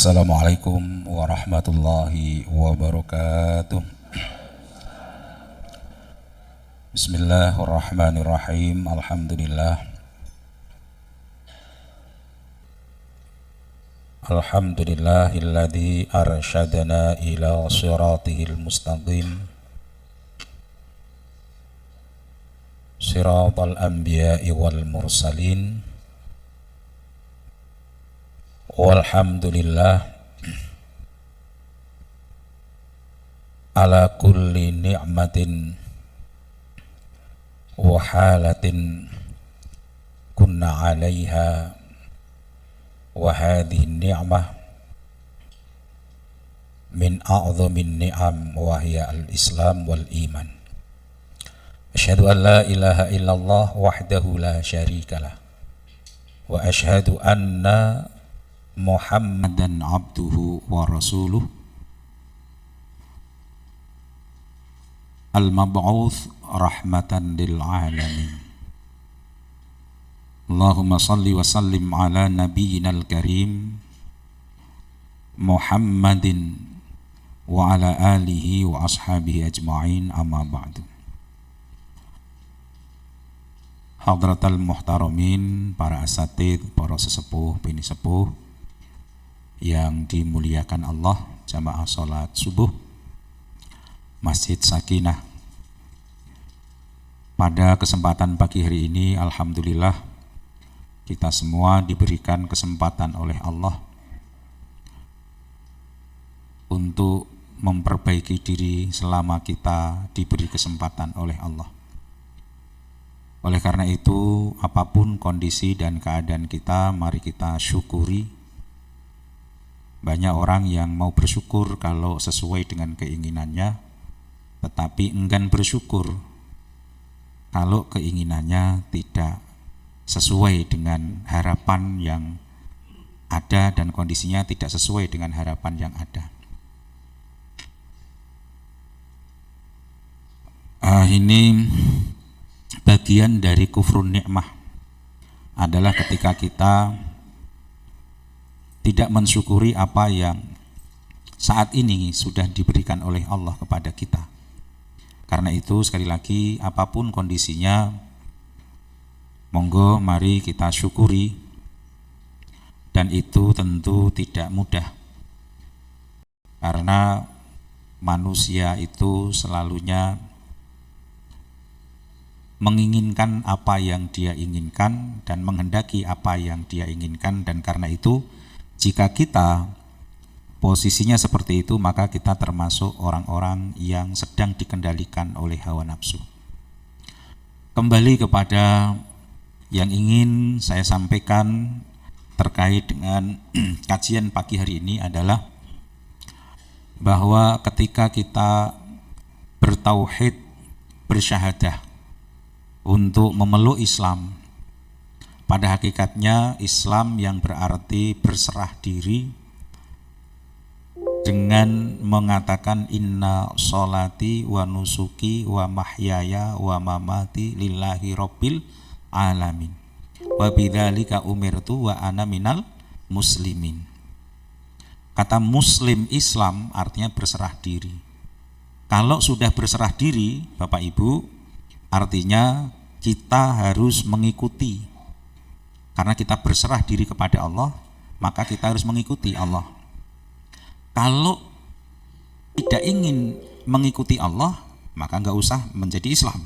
Assalamualaikum warahmatullahi wabarakatuh. Bismillahirrahmanirrahim. Alhamdulillah. Alhamdulillahilladzi arsyadana ila siratihil mustaqim, siratal anbiya'i wal mursalin. Walhamdulillah ala kulli ni'matin wa halatin kunna 'alaiha, wa hadhihi ni'mah min a'dhamin ni'am wa hiya al-islam wal iman. Asyhadu an la ilaha illallah wahdahu la syarikalah, wa asyhadu anna Muhammadan abduhu wa rasuluh al-mab'uts rahmatan lil alamin. Allahumma salli wa sallim ala nabiyyinal karim Muhammadin wa ala alihi wa ashabihi ajma'in, amma ba'du. Hadratal muhtaramin, para asatid, para sesepuh, bini sepuh yang dimuliakan Allah, jamaah sholat subuh Masjid Sakinah. Pada kesempatan pagi hari ini, alhamdulillah kita semua diberikan kesempatan oleh Allah untuk memperbaiki diri selama kita diberi kesempatan oleh Allah. Oleh karena itu, apapun kondisi dan keadaan kita, mari kita syukuri. Banyak orang yang mau bersyukur kalau sesuai dengan keinginannya, tetapi enggan bersyukur kalau keinginannya tidak sesuai dengan harapan yang ada dan kondisinya tidak sesuai dengan harapan yang ada. Ini bagian dari kufrun nikmah, adalah ketika kita tidak mensyukuri apa yang saat ini sudah diberikan oleh Allah kepada kita. Karena itu sekali lagi, apapun kondisinya, monggo mari kita syukuri. Dan itu tentu tidak mudah, karena manusia itu selalunya menginginkan apa yang dia inginkan dan menghendaki apa yang dia inginkan. Dan karena itu, jika kita posisinya seperti itu, maka kita termasuk orang-orang yang sedang dikendalikan oleh hawa nafsu. Kembali kepada yang ingin saya sampaikan terkait dengan kajian pagi hari ini adalah bahwa ketika kita bertauhid, bersyahadah untuk memeluk Islam, pada hakikatnya Islam yang berarti berserah diri dengan mengatakan inna sholati wa nusuki wa mahyaya wa mamati lillahi rabbil alamin wa bidzalika umirtu wa ana minal muslimin. Kata muslim Islam artinya berserah diri. Kalau sudah berserah diri, Bapak Ibu, artinya kita harus mengikuti. Karena kita berserah diri kepada Allah, maka kita harus mengikuti Allah. Kalau tidak ingin mengikuti Allah, maka nggak usah menjadi Islam.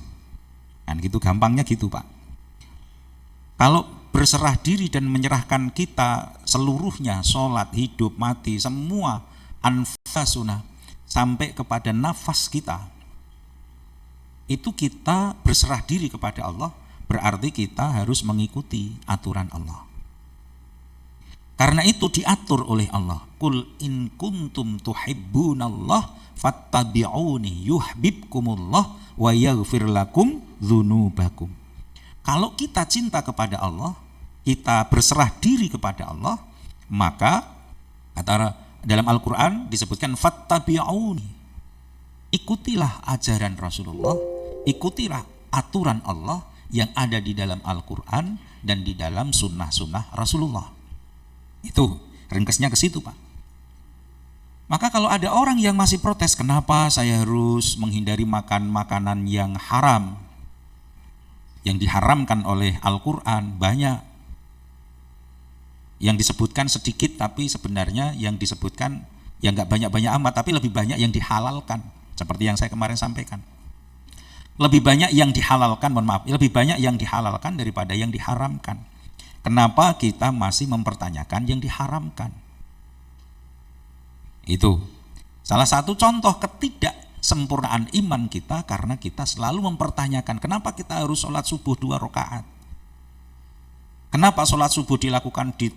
Kan gitu, gampangnya gitu, Pak. Kalau berserah diri dan menyerahkan kita seluruhnya, sholat, hidup, mati, semua anfasuna, sampai kepada nafas kita, itu kita berserah diri kepada Allah, berarti kita harus mengikuti aturan Allah. Karena itu diatur oleh Allah. Qul in kuntum tuhibbunallah fattabi'uni yuhibbukumullah wa yaghfir lakum dzunubakum. Kalau kita cinta kepada Allah, kita berserah diri kepada Allah, maka dalam Al-Quran disebutkan fattabi'uni, ikutilah ajaran Rasulullah, ikutilah aturan Allah yang ada di dalam Al-Quran dan di dalam sunnah-sunnah Rasulullah. Itu ringkasnya ke situ, Pak. Maka kalau ada orang yang masih protes, kenapa saya harus menghindari makan makanan yang haram, yang diharamkan oleh Al-Quran, banyak yang disebutkan sedikit, tapi sebenarnya yang disebutkan yang nggak banyak-banyak amat, tapi lebih banyak yang dihalalkan, seperti yang saya kemarin sampaikan. Lebih banyak yang dihalalkan, lebih banyak yang dihalalkan daripada yang diharamkan. Kenapa kita masih mempertanyakan yang diharamkan? Itu salah satu contoh ketidaksempurnaan iman kita, karena kita selalu mempertanyakan kenapa kita harus sholat subuh 2 rakaat. Kenapa sholat subuh dilakukan di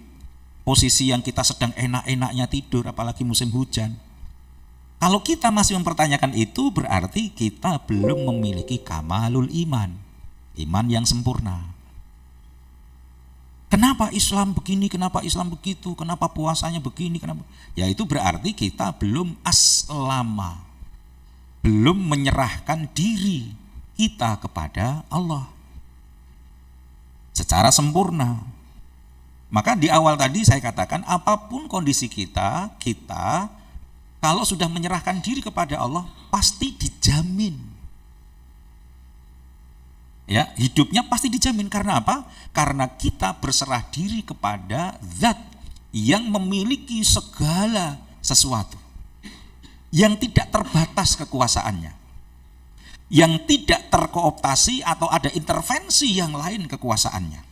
posisi yang kita sedang enak-enaknya tidur, apalagi musim hujan. Kalau kita masih mempertanyakan itu, berarti kita belum memiliki kamalul iman, iman yang sempurna. Kenapa Islam begini, kenapa Islam begitu, kenapa puasanya begini, kenapa? Ya itu berarti kita belum aslama, belum menyerahkan diri kita kepada Allah secara sempurna. Maka di awal tadi saya katakan, apapun kondisi kita kalau sudah menyerahkan diri kepada Allah, pasti dijamin. Ya, hidupnya pasti dijamin. Karena apa? Karena kita berserah diri kepada Zat yang memiliki segala sesuatu, yang tidak terbatas kekuasaannya, yang tidak terkooptasi atau ada intervensi yang lain kekuasaannya.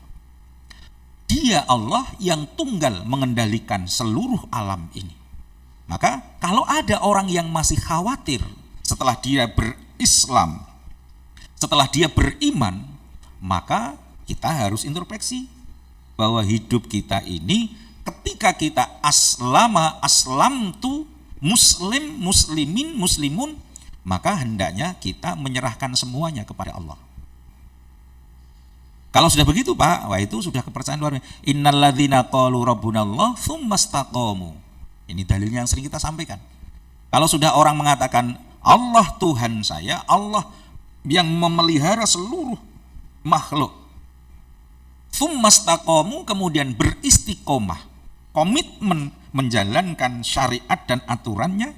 Dia Allah yang tunggal mengendalikan seluruh alam ini. Maka kalau ada orang yang masih khawatir setelah dia berislam, setelah dia beriman, maka kita harus introspeksi bahwa hidup kita ini ketika kita aslamtu, muslim, muslimin, muslimun, maka hendaknya kita menyerahkan semuanya kepada Allah. Kalau sudah begitu Pak, wah itu sudah kepercayaan luar biasa. Innalladzina qalu rabbunallah tsumma istaqamu. Ini dalilnya yang sering kita sampaikan. Kalau sudah orang mengatakan Allah Tuhan saya, Allah yang memelihara seluruh makhluk, tsumma istaqamu, kemudian beristiqomah, komitmen menjalankan syariat dan aturannya,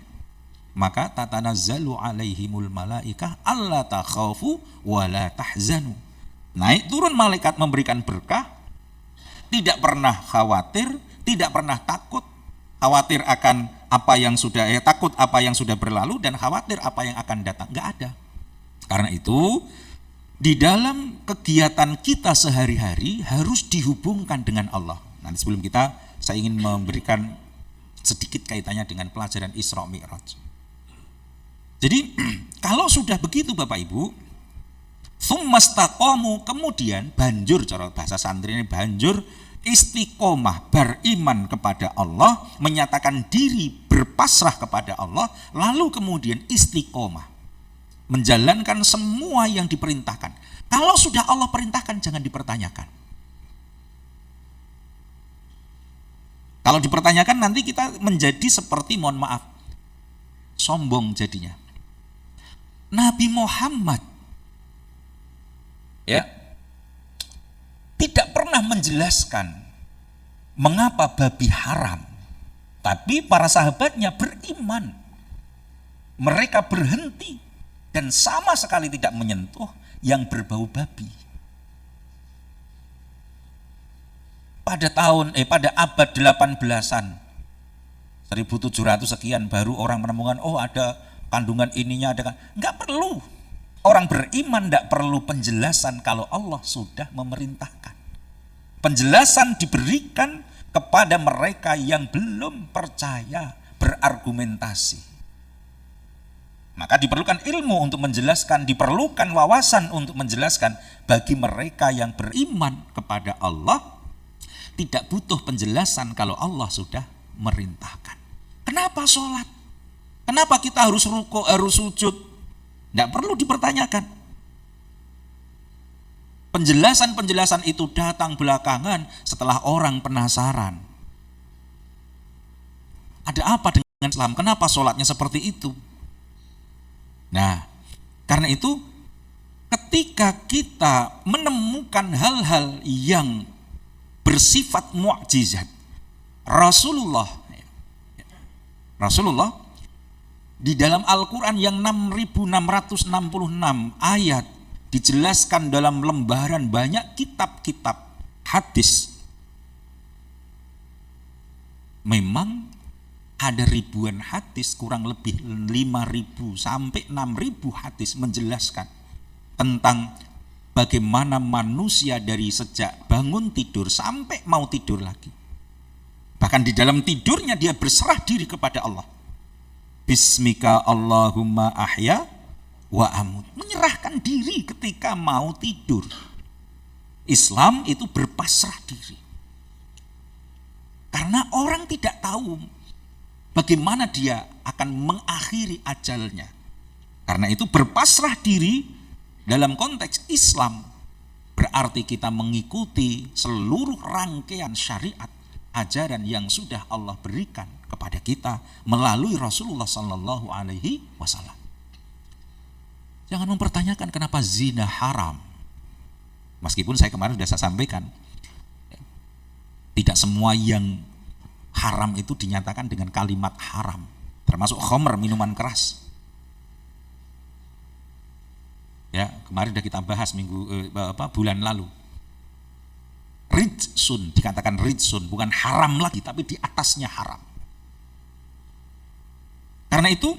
maka tatanazzalu alaihimul malaikah alla takhafu wa la tahzanu. Naik turun malaikat memberikan berkah, tidak pernah khawatir, tidak pernah takut, khawatir akan apa yang sudah takut apa yang sudah berlalu, dan khawatir apa yang akan datang, enggak ada. Karena itu di dalam kegiatan kita sehari-hari harus dihubungkan dengan Allah. Nanti sebelum saya ingin memberikan sedikit kaitannya dengan pelajaran Isra Mi'raj. Jadi kalau sudah begitu Bapak Ibu, tsumastaqamu, kemudian banjur, cara bahasa santri ini banjur istiqomah, beriman kepada Allah, menyatakan diri berpasrah kepada Allah, lalu kemudian istiqomah, menjalankan semua yang diperintahkan. Kalau sudah Allah perintahkan, jangan dipertanyakan. Kalau dipertanyakan nanti kita menjadi seperti, mohon maaf, sombong jadinya. Nabi Muhammad tidak pernah menjelaskan mengapa babi haram, tapi para sahabatnya beriman, mereka berhenti dan sama sekali tidak menyentuh yang berbau babi. Pada abad 18-an, 1700 sekian, baru orang menemukan ada kandungan ininya, enggak perlu. Orang beriman tidak perlu penjelasan kalau Allah sudah memerintahkan. Penjelasan diberikan kepada mereka yang belum percaya berargumentasi. Maka diperlukan ilmu untuk menjelaskan, diperlukan wawasan untuk menjelaskan. Bagi mereka yang beriman kepada Allah, tidak butuh penjelasan kalau Allah sudah merintahkan. Kenapa sholat? Kenapa kita harus rukuk, harus sujud? Tidak perlu dipertanyakan. Penjelasan-penjelasan itu datang belakangan setelah orang penasaran. Ada apa dengan Islam? Kenapa sholatnya seperti itu? Nah, karena itu ketika kita menemukan hal-hal yang bersifat mukjizat, Rasulullah Rasulullah di dalam Al-Quran yang 6.666 ayat dijelaskan dalam lembaran banyak kitab-kitab hadis. Memang ada ribuan hadis, kurang lebih 5.000 sampai 6.000 hadis menjelaskan tentang bagaimana manusia dari sejak bangun tidur sampai mau tidur lagi. Bahkan di dalam tidurnya dia berserah diri kepada Allah. Bismika Allahumma ahya wa amut. Menyerahkan diri ketika mau tidur. Islam itu berpasrah diri. Karena orang tidak tahu bagaimana dia akan mengakhiri ajalnya. Karena itu berpasrah diri dalam konteks Islam berarti kita mengikuti seluruh rangkaian syariat ajaran yang sudah Allah berikan kepada kita melalui Rasulullah Sallallahu Alaihi Wasallam. Jangan mempertanyakan kenapa zina haram. Meskipun saya kemarin sudah saya sampaikan, tidak semua yang haram itu dinyatakan dengan kalimat haram, termasuk khamr, minuman keras. Ya, kemarin sudah kita bahas bulan lalu. Ridsun, dikatakan ridsun, bukan haram lagi, tapi di atasnya haram. Karena itu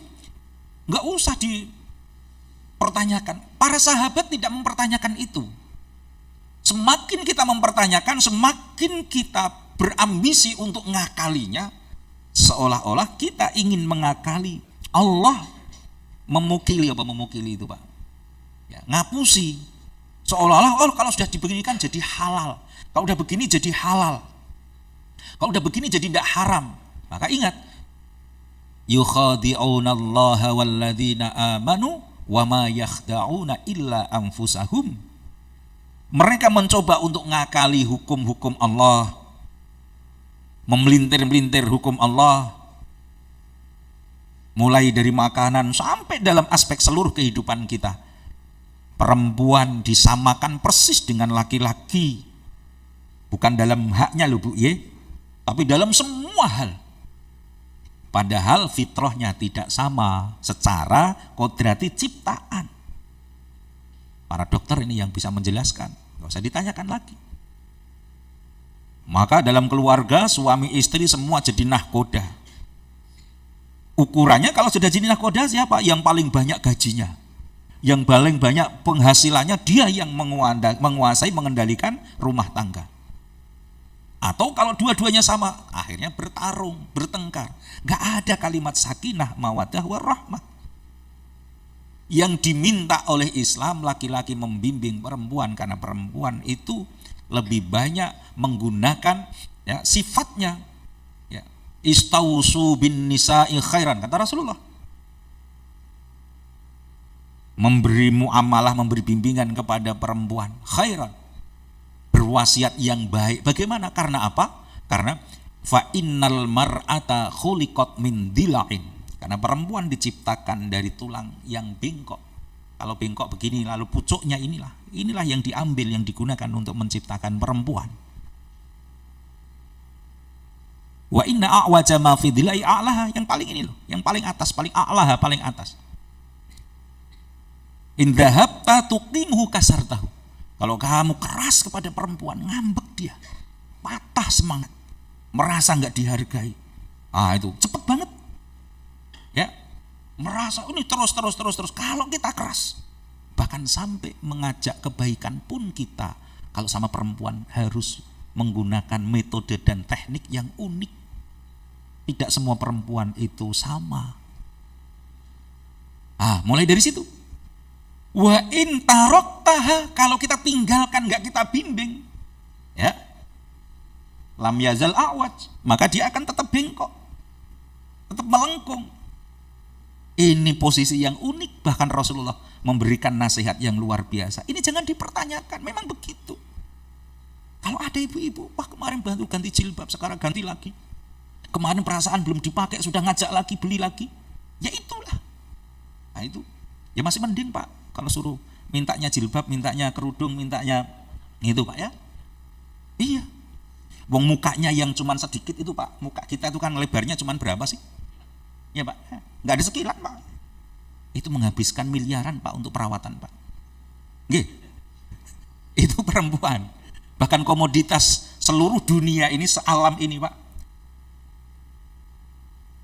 nggak usah dipertanyakan. Para sahabat tidak mempertanyakan itu. Semakin kita mempertanyakan, semakin kita berambisi untuk ngakalinya, seolah-olah kita ingin mengakali. Allah memukili itu Pak? Ya, ngapusi. Seolah-olah kalau sudah dibeginikan jadi halal. Kalau udah begini jadi halal. Kalau udah begini jadi tidak haram. Maka ingat, yukhadi'una allaha walladzina amanu wa ma yakhda'una illa anfusahum. Mereka mencoba untuk ngakali hukum-hukum Allah, memelintir-melintir hukum Allah, mulai dari makanan sampai dalam aspek seluruh kehidupan kita. Perempuan disamakan persis dengan laki-laki. Bukan dalam haknya loh Bu, tapi dalam semua hal. Padahal fitrahnya tidak sama secara kodrati ciptaan. Para dokter ini yang bisa menjelaskan, nggak usah ditanyakan lagi. Maka dalam keluarga suami istri semua jadi nahkoda. Ukurannya kalau sudah jadi nahkoda siapa? Yang paling banyak gajinya, yang paling banyak penghasilannya, dia yang menguasai, mengendalikan rumah tangga. Atau kalau dua-duanya sama, akhirnya bertarung, bertengkar. Gak ada kalimat sakinah, mawaddah, warahmah. Yang diminta oleh Islam, laki-laki membimbing perempuan, karena perempuan itu lebih banyak menggunakan sifatnya. Ya, istausu bin nisa'i khairan, kata Rasulullah. Memberi muamalah, memberi bimbingan kepada perempuan khairan, berwasiat yang baik. Bagaimana? Karena apa? Karena fa innal mar'ata khuliqat min dila'in. Karena perempuan diciptakan dari tulang yang bengkok. Kalau bengkok begini, lalu pucuknya inilah yang diambil, yang digunakan untuk menciptakan perempuan. Wa inna a'waja ma fi dilai a'laha, yang paling ini loh, yang paling atas, paling a'laha, paling atas. In dhahabta tuqimhu kasartahu. Kalau kamu keras kepada perempuan, ngambek dia, patah semangat, merasa nggak dihargai. Itu cepet banget, ya, merasa ini terus. Kalau kita keras, bahkan sampai mengajak kebaikan pun kita, kalau sama perempuan harus menggunakan metode dan teknik yang unik. Tidak semua perempuan itu sama. Mulai dari situ. Wa in taroktaha, kalau kita tinggalkan, nggak kita bimbing, ya, lam yazal a'waj, maka dia akan tetap bengkok, tetap melengkung. Ini posisi yang unik, bahkan Rasulullah memberikan nasihat yang luar biasa. Ini jangan dipertanyakan, memang begitu. Kalau ada ibu-ibu, kemarin bantu ganti jilbab, sekarang ganti lagi. Kemarin perasaan belum dipakai, sudah ngajak lagi, beli lagi. Ya itulah. Itu ya masih mending Pak, kalau suruh mintanya jilbab, mintanya kerudung, mintanya itu Pak, ya. Iya. Wong mukanya yang cuman sedikit itu Pak, muka kita itu kan lebarnya cuman berapa sih? Ya Pak, nggak ada sekilan Pak. Itu menghabiskan miliaran Pak untuk perawatan Pak. Nggih. Itu perempuan. Bahkan komoditas seluruh dunia ini, sealam ini Pak.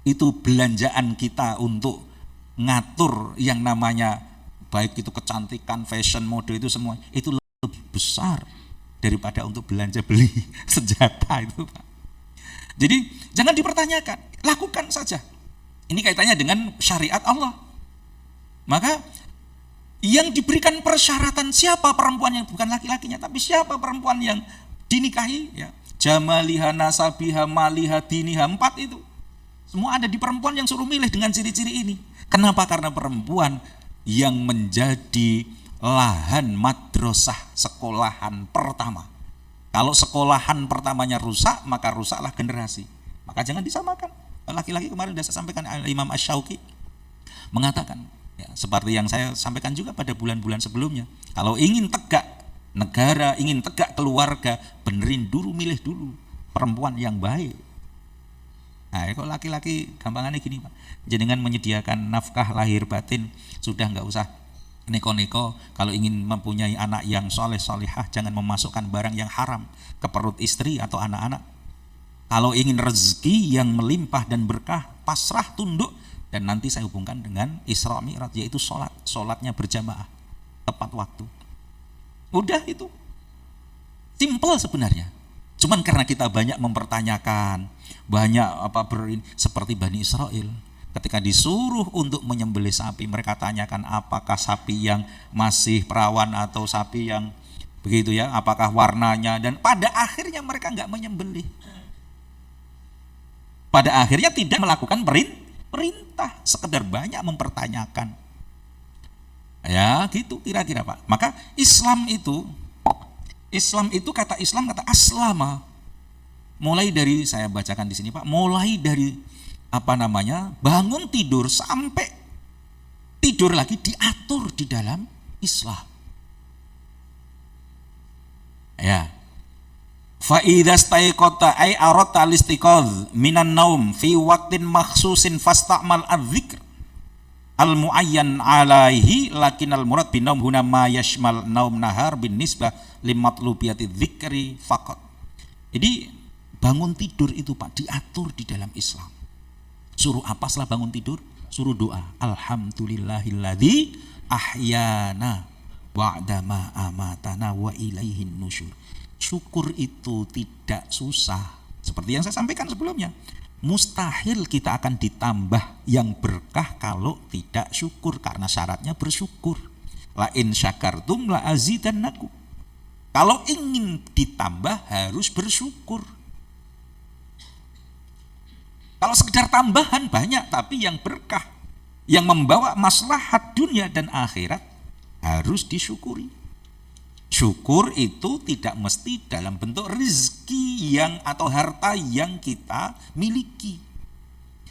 Itu belanjaan kita untuk ngatur yang namanya baik itu kecantikan, fashion, mode itu semua, itu lebih besar daripada untuk belanja beli senjata itu Pak. Jadi jangan dipertanyakan, lakukan saja. Ini kaitannya dengan syariat Allah. Maka yang diberikan persyaratan siapa perempuan yang bukan laki-lakinya, tapi siapa perempuan yang dinikahi, ya. Jamaliha, nasabiha, maliha, diniha, 4 itu. Semua ada di perempuan yang suruh milih dengan ciri-ciri ini. Kenapa? Karena perempuan yang menjadi lahan madrasah sekolahan pertama. Kalau sekolahan pertamanya rusak, maka rusaklah generasi. Maka jangan disamakan. Laki-laki kemarin sudah saya sampaikan, Imam Asy-Syauqi mengatakan, ya, seperti yang saya sampaikan juga pada bulan-bulan sebelumnya, kalau ingin tegak negara, ingin tegak keluarga, benerin dulu, milih dulu perempuan yang baik. Nah, kalau laki-laki gampangannya gini Pak, jenengan menyediakan nafkah lahir batin, sudah nggak usah neko-neko. Kalau ingin mempunyai anak yang soleh solihah, jangan memasukkan barang yang haram ke perut istri atau anak-anak. Kalau ingin rezeki yang melimpah dan berkah, pasrah, tunduk, dan nanti saya hubungkan dengan Isra Mi'raj, yaitu sholatnya berjamaah tepat waktu. Udah, itu simple sebenarnya. Cuman karena kita banyak mempertanyakan, banyak seperti Bani Israel, ketika disuruh untuk menyembelih sapi, mereka tanyakan apakah sapi yang masih perawan atau sapi yang begitu ya, apakah warnanya, dan pada akhirnya mereka nggak menyembelih. Pada akhirnya tidak melakukan perintah, sekedar banyak mempertanyakan. Ya, gitu kira-kira Pak. Maka Islam itu kata Islam, kata aslama. Mulai dari, saya bacakan di sini Pak, mulai dari bangun tidur sampai tidur lagi diatur di dalam Islam. Ya. Fa idza staiqata ay arata al-istiqadh minan naum fi waqtin makhsusin fasta'mal adz-dzikr al-muayyan alaihi, lakin al-murad bin naum huna ma yashmal naum nahar bin nisbah limatlubiyati dzikri faqat. Jadi bangun tidur itu Pak diatur di dalam Islam. Suruh apa setelah bangun tidur? Suruh doa. Alhamdulillahilladzi ahyana ba'da ma amatana wa ilaihin nusyur. Syukur itu tidak susah. Seperti yang saya sampaikan sebelumnya. Mustahil kita akan ditambah yang berkah kalau tidak syukur, karena syaratnya bersyukur. La in syakartum la azidannakum. Kalau ingin ditambah harus bersyukur. Kalau sekedar tambahan banyak tapi yang berkah, yang membawa maslahat dunia dan akhirat, harus disyukuri. Syukur itu tidak mesti dalam bentuk rezeki atau harta yang kita miliki.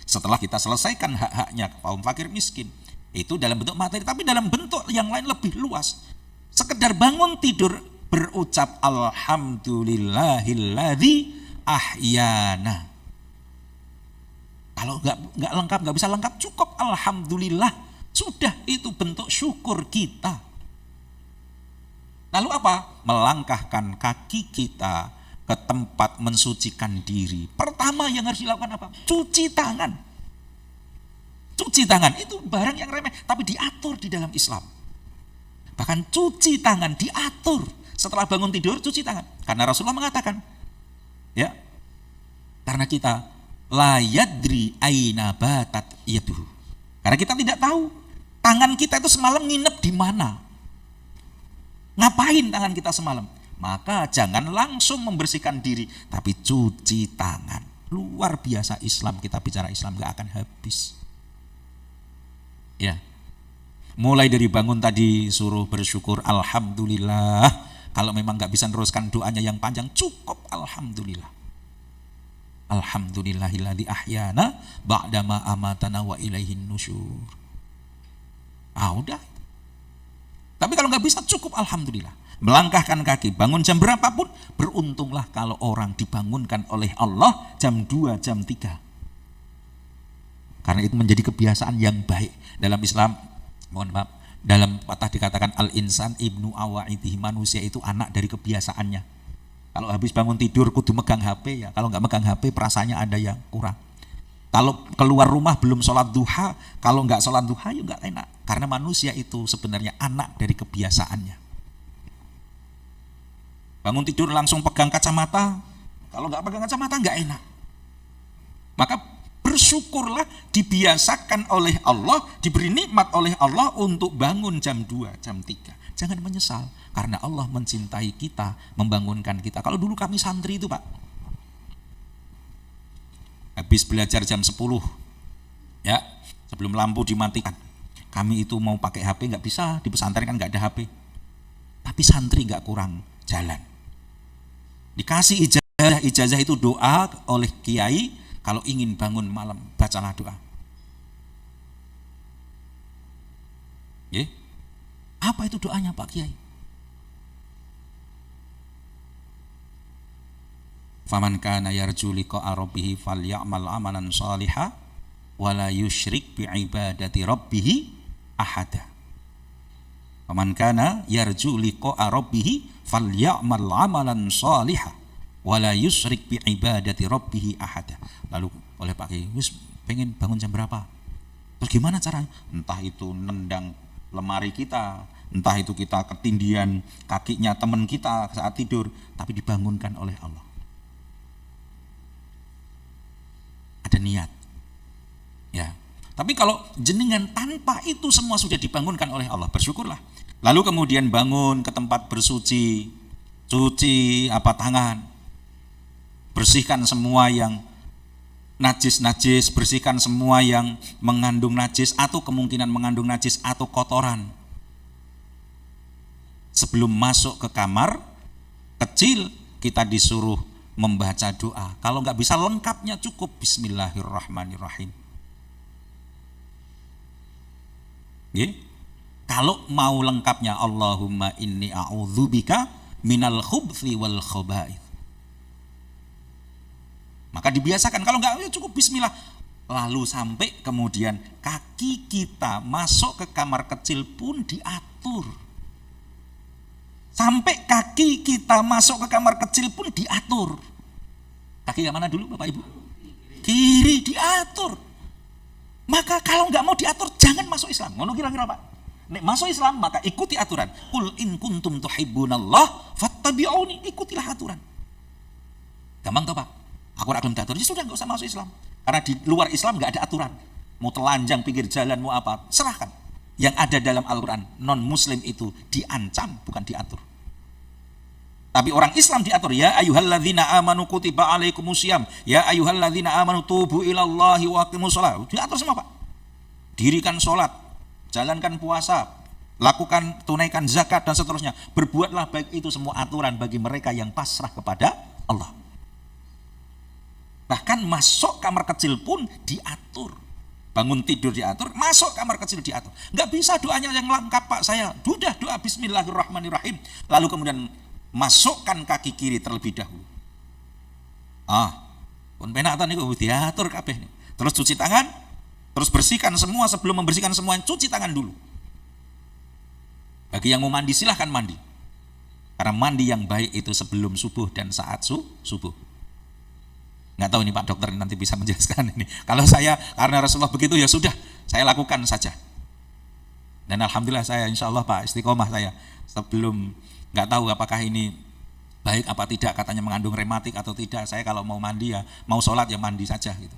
Setelah kita selesaikan hak-haknya kaum fakir miskin, itu dalam bentuk materi, tapi dalam bentuk yang lain lebih luas. Sekedar bangun tidur berucap alhamdulillahilladzi ahyana. Kalau nggak lengkap, nggak bisa lengkap, cukup alhamdulillah, sudah itu bentuk syukur kita. Lalu apa? Melangkahkan kaki kita ke tempat mensucikan diri. Pertama yang harus dilakukan apa? Cuci tangan. Cuci tangan itu barang yang remeh, tapi diatur di dalam Islam. Bahkan cuci tangan diatur. Setelah bangun tidur cuci tangan. Karena Rasulullah mengatakan, ya, karena kita la yadri aina batat yaduhu. Karena kita tidak tahu tangan kita itu semalam nginep di mana. Ngapain tangan kita semalam? Maka jangan langsung membersihkan diri, tapi cuci tangan. Luar biasa Islam, kita bicara Islam gak akan habis. Ya. Mulai dari bangun tadi suruh bersyukur alhamdulillah. Kalau memang gak bisa teruskan doanya yang panjang, cukup alhamdulillah. Alhamdulillahilladzi ahyana ba'da ma amatana wa ilaihin nusyur. Udah. Tapi kalau nggak bisa cukup alhamdulillah. Melangkahkan kaki, bangun jam berapapun, beruntunglah kalau orang dibangunkan oleh Allah jam 2, jam 3. Karena itu menjadi kebiasaan yang baik dalam Islam. Mohon maaf, dalam patah dikatakan al-insan ibnu awaidihi, manusia itu anak dari kebiasaannya. Kalau habis bangun tidur kudu megang HP ya, kalau nggak megang HP perasaannya ada yang kurang. Kalau keluar rumah belum sholat duha, kalau nggak sholat duha ya nggak enak. Karena manusia itu sebenarnya anak dari kebiasaannya. Bangun tidur langsung pegang kacamata, kalau nggak pegang kacamata nggak enak. Maka bersyukurlah dibiasakan oleh Allah, diberi nikmat oleh Allah untuk bangun jam 2, jam 3. Jangan menyesal, karena Allah mencintai kita, membangunkan kita. Kalau dulu kami santri itu Pak, habis belajar jam 10, ya, sebelum lampu dimatikan, kami itu mau pakai HP nggak bisa, di pesantren kan nggak ada HP. Tapi santri nggak kurang jalan. Dikasih ijazah itu doa oleh kiai, kalau ingin bangun malam bacalah doa. Ya, apa itu doanya Pak Kiai? Faman kana yarju liqa'a rabbih falyamal amalan shalihan wa la yusyrik bi ibadati rabbih ahada. Faman kana yarju liqa'a rabbih falyamal amalan shalihan wa la yusyrik bi ibadati rabbih ahada. Lalu oleh Pak Kiai, wis pengen bangun jam berapa? Terus gimana caranya? Entah itu nendang lemari kita, entah itu kita ketindian kakinya teman kita saat tidur, tapi dibangunkan oleh Allah. Ada niat, ya. Tapi kalau jenengan tanpa itu semua sudah dibangunkan oleh Allah, bersyukurlah. Lalu kemudian bangun ke tempat bersuci, cuci tangan, bersihkan semua yang najis, bersihkan semua yang mengandung najis atau kemungkinan mengandung najis atau kotoran. Sebelum masuk ke kamar kecil, kita disuruh membaca doa. Kalau nggak bisa lengkapnya cukup Bismillahirrahmanirrahim. Ye? Kalau mau lengkapnya Allahumma inni a'udzubika minal khubthi wal khaba'ith. Maka dibiasakan, kalau enggak ya cukup bismillah. Lalu sampai kemudian kaki kita masuk ke kamar kecil pun diatur. Sampai kaki kita masuk ke kamar kecil pun diatur. Kaki yang mana dulu Bapak Ibu? Kiri diatur. Maka kalau enggak mau diatur jangan masuk Islam. Ngono kira-kira Pak. Nek masuk Islam maka ikuti aturan. Qul in kuntum tuhibbunallah fattabi'uni, ikutilah aturan. Gampang toh Pak? Aku rakyat diatur, ya sudah nggak usah masuk Islam. Karena di luar Islam nggak ada aturan. Mau telanjang pinggir jalan, mau apa, serahkan. Yang ada dalam Al-Quran, non-Muslim itu diancam, bukan diatur. Tapi orang Islam diatur. Ya ayyuhalladzina amanu kutiba alaikumusiyam. Ya ayyuhalladzina amanu tubu ilallahi wa aqimus shalah. Diatur semua Pak. Dirikan sholat, jalankan puasa, lakukan, tunaikan zakat dan seterusnya. Berbuatlah baik, itu semua aturan bagi mereka yang pasrah kepada Allah. Bahkan masuk kamar kecil pun diatur. Bangun tidur diatur, masuk kamar kecil diatur. Nggak bisa doanya yang lengkap Pak saya. Sudah doa Bismillahirrahmanirrahim. Lalu kemudian masukkan kaki kiri terlebih dahulu. Pun penatan niku diatur kabeh. Terus cuci tangan, terus bersihkan semua. Sebelum membersihkan semua, cuci tangan dulu. Bagi yang mau mandi silahkan mandi. Karena mandi yang baik itu sebelum subuh dan saat subuh. Nggak tahu ini Pak dokter nanti bisa menjelaskan ini. Kalau saya karena Rasulullah begitu ya sudah, saya lakukan saja. Dan alhamdulillah saya insya Allah Pak istiqomah saya. Sebelum nggak tahu apakah ini baik apa tidak, katanya mengandung rematik atau tidak. Saya kalau mau mandi ya mau sholat ya mandi saja gitu.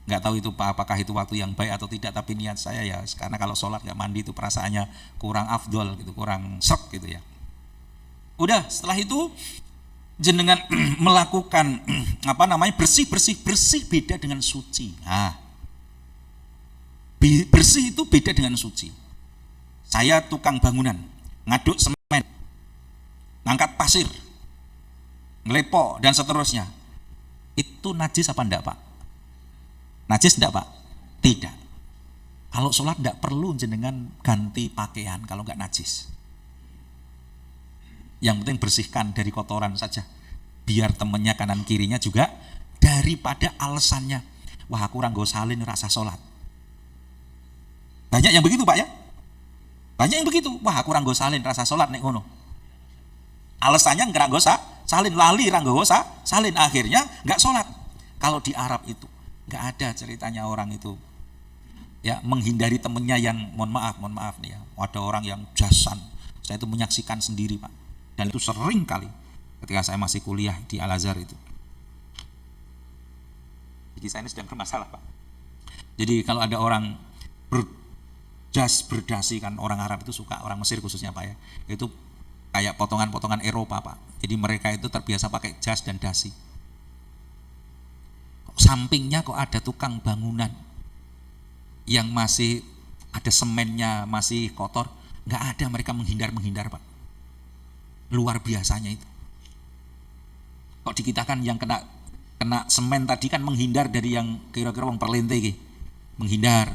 Nggak tahu itu Pak apakah itu waktu yang baik atau tidak. Tapi niat saya ya karena kalau sholat nggak mandi itu perasaannya kurang afdol gitu, kurang sok gitu ya. Udah setelah itu jenengan melakukan bersih beda dengan suci. Bersih itu beda dengan suci. Saya tukang bangunan, ngaduk semen, ngangkat pasir, ngelepo dan seterusnya. Itu najis apa enggak Pak? Najis enggak Pak? Tidak. Kalau sholat enggak perlu jenengan ganti pakaian kalau enggak najis. Yang penting bersihkan dari kotoran saja. Biar temennya kanan kirinya juga daripada alasannya, wah aku orang go salin rasa sholat. Banyak yang begitu Pak ya. Banyak yang begitu. Wah aku ranggo salin rasa sholat nek ngono. Alasannya nggak nggo salin, lali ranggo salin, akhirnya nggak sholat. Kalau di Arab itu nggak ada ceritanya orang itu ya menghindari temennya yang mohon maaf nih ya, ada orang yang jasan. Saya itu menyaksikan sendiri Pak, dan itu sering kali ketika saya masih kuliah di Al Azhar itu. Jadi saya ini sedang bermasalah Pak. Jadi kalau ada orang berdasi kan, orang Arab itu suka, orang Mesir khususnya Pak ya, itu kayak potongan-potongan Eropa Pak. Jadi mereka itu terbiasa pakai jas dan dasi. Sampingnya kok ada tukang bangunan yang masih ada semennya, masih kotor, nggak ada, mereka menghindar Pak. Luar biasanya itu. Kok di kita kan yang kena semen tadi kan menghindar dari yang kira-kira wong perlente gitu. Menghindar.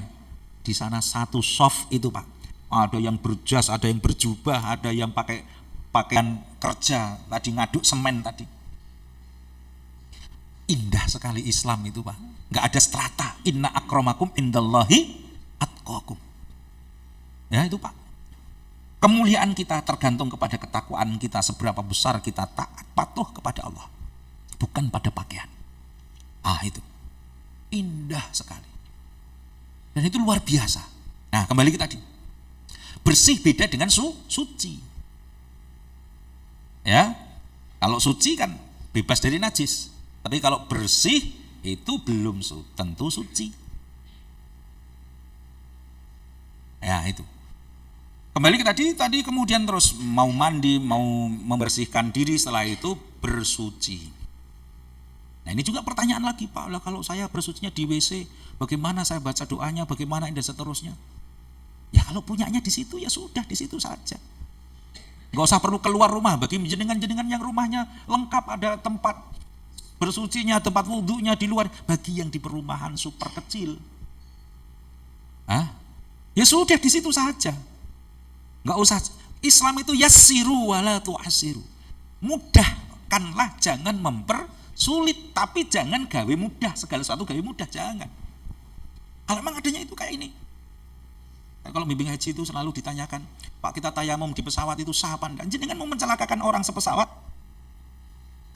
Di sana satu soft itu Pak. Ada yang berjas, ada yang berjubah, ada yang pakai pakaian kerja, tadi ngaduk semen tadi. Indah sekali Islam itu Pak. Nggak ada strata. Inna akramakum indallahi atqakum. Ya itu Pak. Kemuliaan kita tergantung kepada ketakwaan kita, seberapa besar kita taat patuh kepada Allah, bukan pada pakaian. Itu indah sekali, dan itu luar biasa. Nah kembali ke tadi, bersih beda dengan suci. Ya, kalau suci kan bebas dari najis, tapi kalau bersih itu belum tentu suci. Ya itu. Kembali ke tadi kemudian terus mau mandi, mau membersihkan diri, setelah itu bersuci. Nah ini juga pertanyaan lagi Pak, lah kalau saya bersucinya di WC, bagaimana saya baca doanya, bagaimana dan seterusnya? Ya kalau punyanya di situ ya sudah, di situ saja. Nggak usah perlu keluar rumah. Bagi jenengan-jenengan yang rumahnya lengkap, ada tempat bersucinya, tempat wudhunya di luar. Bagi yang di perumahan super kecil, ya sudah di situ saja. Nggak usah. Islam itu yassiru wala tu'assiru. Mudahkanlah, jangan mempersulit, tapi jangan gawe mudah, segala sesuatu gawe mudah, jangan. Kalau memang adanya itu kayak ini. Kalau bimbing haji itu selalu ditanyakan, Pak kita tayamum di pesawat itu sah apa enggak? Jangan mau mencelakakan orang sepesawat.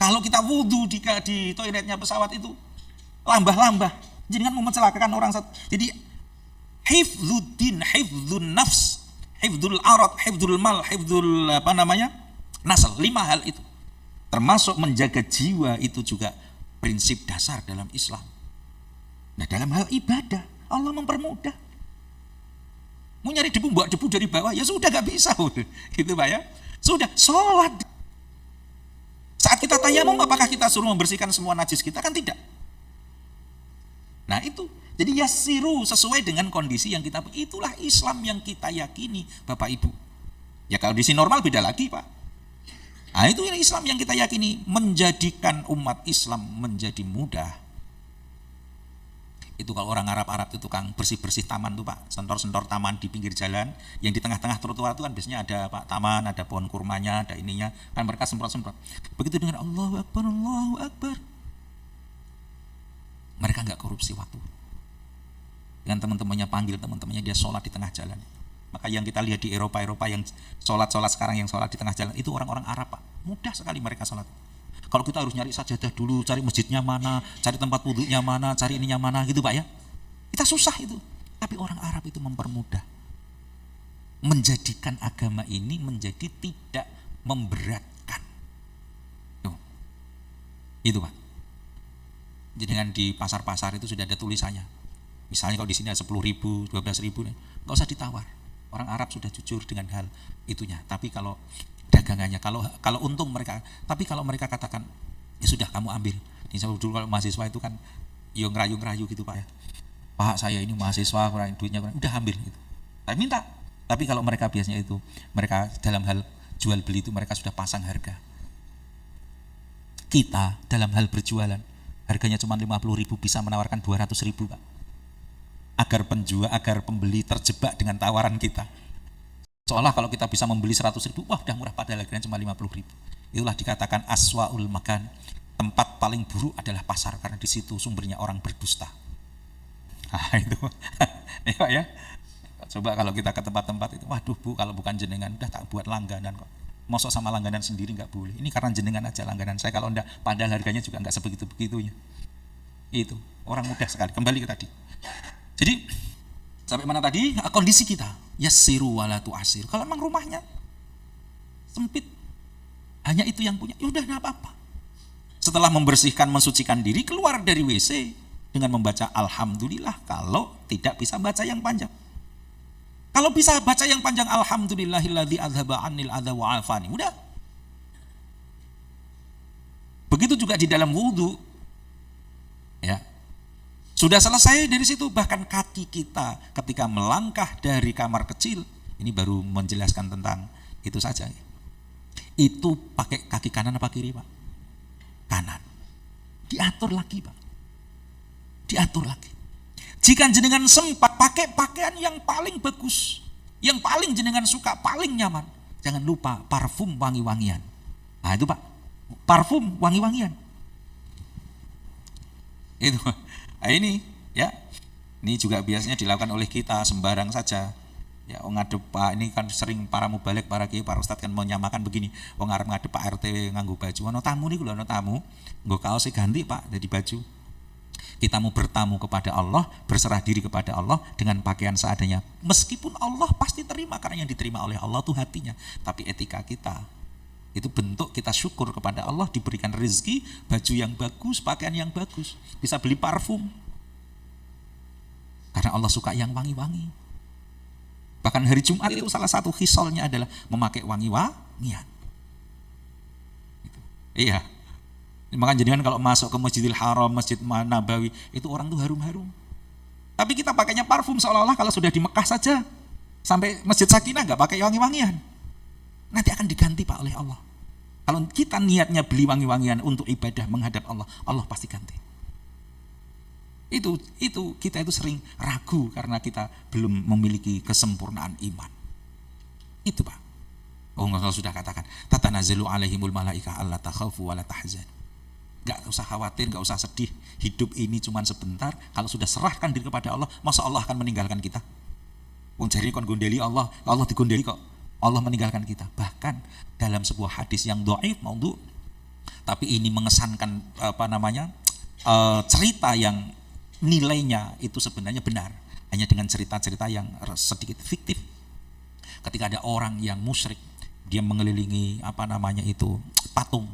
Kalau kita wudhu di toiletnya pesawat itu lambah-lambah, jangan mau mencelakakan orang. Jadi hifdzuddin, hifdzun nafs, hifdzul arad, hifdzul mal, hifdzul nasl, 5 hal itu termasuk menjaga jiwa, itu juga prinsip dasar dalam Islam. Nah dalam hal ibadah Allah mempermudah. Mau nyari debu, buat debu dari bawah ya sudah, gak bisa gitu Pak ya. Sudah sholat. Saat kita tayamum apakah kita suruh membersihkan semua najis kita? Kan tidak. Nah itu, jadi yassiru sesuai dengan kondisi yang kita, itulah Islam yang kita yakini Bapak Ibu. Ya kalau di sini normal beda lagi Pak. Nah itu Islam yang kita yakini, menjadikan umat Islam menjadi mudah. Itu kalau orang Arab itu tukang bersih-bersih taman tuh Pak, sentor-sentor taman di pinggir jalan, yang di tengah-tengah trotoar itu kan biasanya ada Pak taman, ada pohon kurmanya, ada ininya, kan mereka semprot-semprot. Begitu dengan Allahu Akbar, mereka nggak korupsi waktu. Dengan teman-temannya, panggil teman-temannya, dia sholat di tengah jalan. Maka yang kita lihat di Eropa yang sholat sekarang, yang sholat di tengah jalan, itu orang-orang Arab Pak, mudah sekali mereka sholat. Kalau kita harus nyari sajadah dulu, cari masjidnya mana, cari tempat wudhunya mana, cari ininya mana gitu Pak ya. Kita susah itu. Tapi orang Arab itu mempermudah. Menjadikan agama ini menjadi tidak memberatkan. Itu Pak. Jadi dengan di pasar-pasar itu sudah ada tulisannya. Misalnya kalau di sini ada 10.000, 12.000, nggak usah ditawar. Orang Arab sudah jujur dengan hal itunya. Tapi kalau dagangannya, kalau untung mereka, tapi kalau mereka katakan ya sudah kamu ambil. Ini dulu kalau mahasiswa itu kan yo ngerayu-ngerayu gitu Pak ya. Pak saya ini mahasiswa, duitnya udah ambil gitu. Tapi minta. Tapi kalau mereka biasanya itu, mereka dalam hal jual beli itu mereka sudah pasang harga. Kita dalam hal berjualan, harganya cuma 50.000 bisa menawarkan 200.000 Pak. Agar pembeli terjebak dengan tawaran kita. Seolah kalau kita bisa membeli 100.000, wah udah murah, padahal harganya cuma 50.000. Itulah dikatakan aswaul makan. Tempat paling buruk adalah pasar, karena di situ sumbernya orang berdusta. Nah itu, ya Pak ya. Coba kalau kita ke tempat-tempat itu, waduh Bu, kalau bukan jenengan udah tak buat langganan kok. Mosok sama langganan sendiri nggak boleh. Ini karena jenengan aja langganan saya, kalau enggak padahal harganya juga nggak sebegitu-begitunya. Itu orang mudah sekali. Kembali ke tadi. Jadi sampai mana tadi? Kondisi kita. Yassiru wala tu'asir. Kalau memang rumahnya sempit, hanya itu yang punya, ya udah enggak apa-apa. Setelah membersihkan, mensucikan diri, keluar dari WC dengan membaca alhamdulillah. Kalau tidak bisa baca yang panjang. Kalau bisa baca yang panjang, alhamdulillahilladzi adzhaba 'annil adza wa 'afani. Udah. Begitu juga di dalam wudu. Ya. Sudah selesai dari situ, bahkan kaki kita ketika melangkah dari kamar kecil, ini baru menjelaskan tentang itu saja. Itu pakai kaki kanan apa kiri, Pak? Kanan. Diatur lagi, Pak. Diatur lagi. Jika jenengan sempat, pakai pakaian yang paling bagus, yang paling jenengan suka, paling nyaman. Jangan lupa parfum wangi-wangian. Nah itu Pak, parfum wangi-wangian. Itu. Nah ini ya, ini juga biasanya dilakukan oleh kita sembarang saja. Ya, ngadep Pak, ini kan sering para mubalik, para kiai, para ustadz kan menyamakan begini. Wong arep ngadep Pak RT nganggo baju, ono tamu nih, ono tamu, nggo kaos ganti Pak, jadi baju. Kita mau bertamu kepada Allah, berserah diri kepada Allah dengan pakaian seadanya. Meskipun Allah pasti terima, karena yang diterima oleh Allah itu hatinya. Tapi etika kita, itu bentuk kita syukur kepada Allah, diberikan rezeki, baju yang bagus, pakaian yang bagus. Bisa beli parfum. Karena Allah suka yang wangi-wangi. Bahkan hari Jumat itu salah satu khisolnya adalah memakai wangi-wangian. Iya. Maka jenengan kalau masuk ke Masjidil Haram, Masjid Nabawi, itu orang tuh harum-harum. Tapi kita pakainya parfum seolah-olah kalau sudah di Mekah saja, sampai Masjid Sakinah nggak pakai wangi-wangian. Nanti akan diganti Pak oleh Allah. Kalau kita niatnya beli wangi-wangian untuk ibadah menghadap Allah, Allah pasti ganti. Itu kita itu sering ragu karena kita belum memiliki kesempurnaan iman. Itu Pak. Oh, Allah sudah katakan, tatanazzalu alaihimul malaika alla takhafu wa la tahzan. Gak usah khawatir, gak usah sedih. Hidup ini cuma sebentar. Kalau sudah serahkan diri kepada Allah, masa Allah akan meninggalkan kita? Wong jari kon gondeli Allah, Allah digondeli kok. Allah meninggalkan kita. Bahkan dalam sebuah hadis yang dhaif, maudhu, tapi ini mengesankan cerita yang nilainya itu sebenarnya benar, hanya dengan cerita-cerita yang sedikit fiktif. Ketika ada orang yang musyrik, dia mengelilingi patung.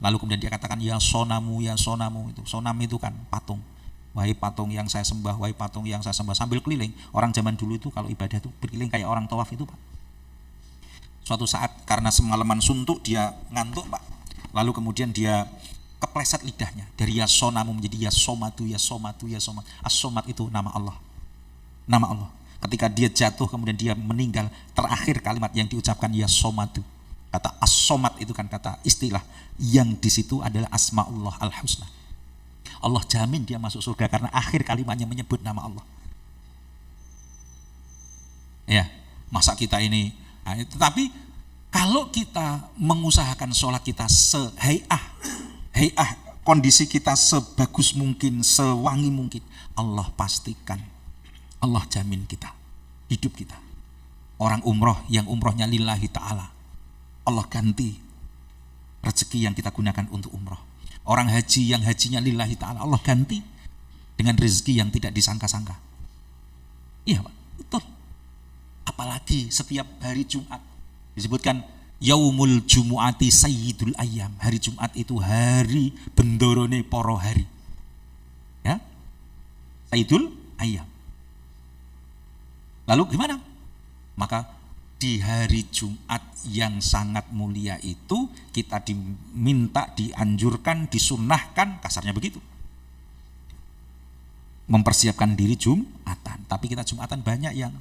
Lalu kemudian dia katakan ya sonamu, itu sonam itu kan patung. Wahai patung yang saya sembah, wahai patung yang saya sembah, sambil keliling. Orang zaman dulu itu kalau ibadah itu berkeliling kayak orang tawaf itu Pak. Suatu saat karena semalaman suntuk dia ngantuk Pak. Lalu kemudian dia kepleset lidahnya dari ya sonamu menjadi ya somatu. As-somat itu nama Allah. Nama Allah. Ketika dia jatuh kemudian dia meninggal, terakhir kalimat yang diucapkan ya somatu. Kata as-somat itu kan kata istilah yang di situ adalah asmaullah al-husna. Allah jamin dia masuk surga karena akhir kalimatnya menyebut nama Allah. Ya, masa kita ini, tetapi kalau kita mengusahakan sholat kita kondisi kita sebagus mungkin, sewangi mungkin, Allah pastikan, Allah jamin kita, hidup kita. Orang umroh yang umrohnya lillahi ta'ala, Allah ganti rezeki yang kita gunakan untuk umroh. Orang haji yang hajinya lillahi ta'ala, Allah ganti dengan rezeki yang tidak disangka-sangka. Iya Pak, betul. Apalagi setiap hari Jumat disebutkan Yaumul Jumu'ati Sayyidul Ayyam. Hari Jumat itu hari bendorone poro hari. Ya, Sayyidul Ayyam. Lalu gimana? Maka di hari Jumat yang sangat mulia itu kita diminta, dianjurkan, disunnahkan, kasarnya begitu, mempersiapkan diri Jumatan. Tapi kita Jumatan banyak yang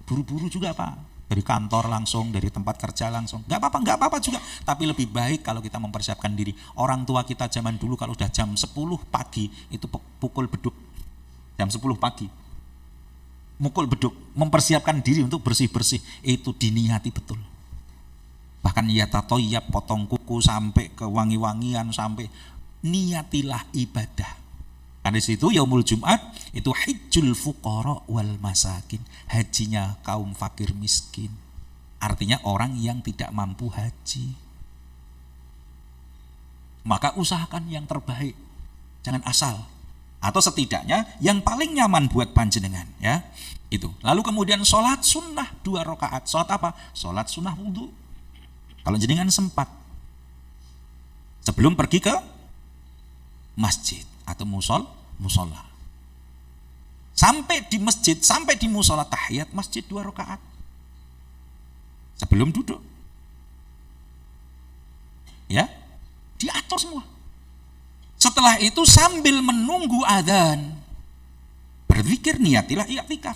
buru-buru juga Pak, dari kantor langsung, dari tempat kerja langsung. Nggak apa-apa juga. Tapi lebih baik kalau kita mempersiapkan diri. Orang tua kita zaman dulu kalau udah jam 10 pagi itu pukul beduk. Jam 10 pagi mukul beduk, mempersiapkan diri untuk bersih-bersih, itu diniati betul. Bahkan ya tatoyab, potong kuku sampai ke wangi-wangian, sampai niatilah ibadah. Karena situ yaumul Jumat itu hijjul fuqara wal masakin, hajinya kaum fakir miskin. Artinya orang yang tidak mampu haji. Maka usahakan yang terbaik, jangan asal. Atau setidaknya yang paling nyaman buat panjenengan, ya. Itu. Lalu kemudian sholat sunnah 2 rakaat. Sholat apa? Sholat sunnah wudhu. Kalau jenengan sempat, sebelum pergi ke masjid atau musola. Sampai di masjid, sampai di musola tahiyat masjid 2 rakaat. Sebelum duduk. Ya, diatur semua. Setelah itu sambil menunggu adzan, berzikir, niyatilah i'tikaf.